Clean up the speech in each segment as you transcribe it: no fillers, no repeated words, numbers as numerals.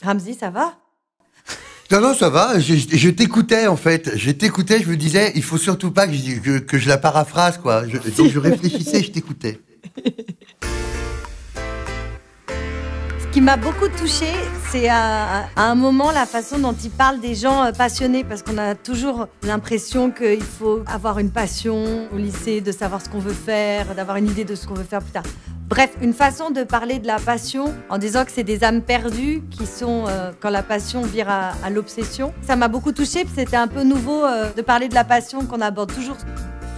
Ramzy, ça va? Non, non, ça va. Je t'écoutais, en fait. Je t'écoutais, je me disais, il faut surtout pas que je la paraphrase, quoi. Donc je réfléchissais, je t'écoutais. Ce qui m'a beaucoup touchée, c'est à un moment la façon dont il parle des gens passionnés, parce qu'on a toujours l'impression qu'il faut avoir une passion au lycée, de savoir ce qu'on veut faire, d'avoir une idée de ce qu'on veut faire plus tard. Bref, une façon de parler de la passion en disant que c'est des âmes perdues qui sont quand la passion vire à l'obsession. Ça m'a beaucoup touchée, c'était un peu nouveau de parler de la passion qu'on aborde toujours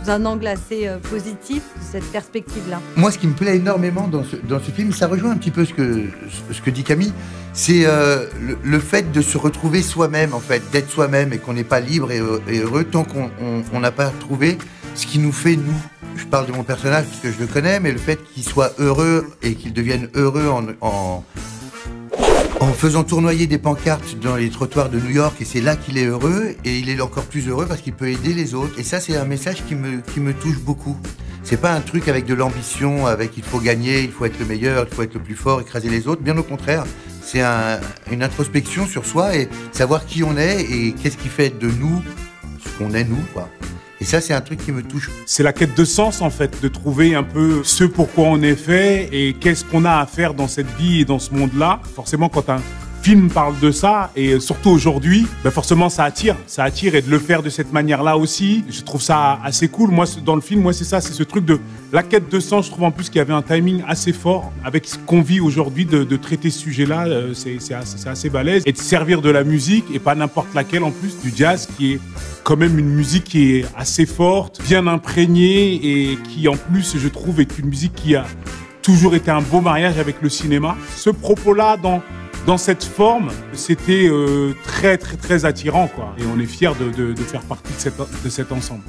sous un angle assez positif, de cette perspective-là. Moi, ce qui me plaît énormément dans ce film, ça rejoint un petit peu ce que dit Camille, c'est le fait de se retrouver soi-même, en fait, d'être soi-même et qu'on n'est pas libre et heureux tant qu'on n'a pas trouvé ce qui nous fait nous. Je parle de mon personnage parce que je le connais, mais le fait qu'il soit heureux et qu'il devienne heureux en faisant tournoyer des pancartes dans les trottoirs de New York, et c'est là qu'il est heureux, et il est encore plus heureux parce qu'il peut aider les autres. Et ça, c'est un message qui me touche beaucoup. C'est pas un truc avec de l'ambition, avec il faut gagner, il faut être le meilleur, il faut être le plus fort, écraser les autres. Bien au contraire, c'est une introspection sur soi et savoir qui on est et qu'est-ce qui fait de nous ce qu'on est nous, quoi. Et ça, c'est un truc qui me touche. C'est la quête de sens, en fait, de trouver un peu ce pourquoi on est fait et qu'est-ce qu'on a à faire dans cette vie et dans ce monde-là. Forcément, quand un film parle de ça, et surtout aujourd'hui, ben forcément, ça attire, et de le faire de cette manière-là aussi, je trouve ça assez cool. Moi, dans le film, moi, c'est ça, c'est ce truc de la quête de sens. Je trouve en plus qu'il y avait un timing assez fort avec ce qu'on vit aujourd'hui de traiter ce sujet-là. C'est assez balèze. Et de servir de la musique, et pas n'importe laquelle en plus, du jazz, qui est quand même une musique qui est assez forte, bien imprégnée, et qui en plus, je trouve, est une musique qui a toujours été un beau mariage avec le cinéma. Ce propos-là, dans cette forme, c'était très attirant, quoi. Et on est fiers de faire partie de cet ensemble.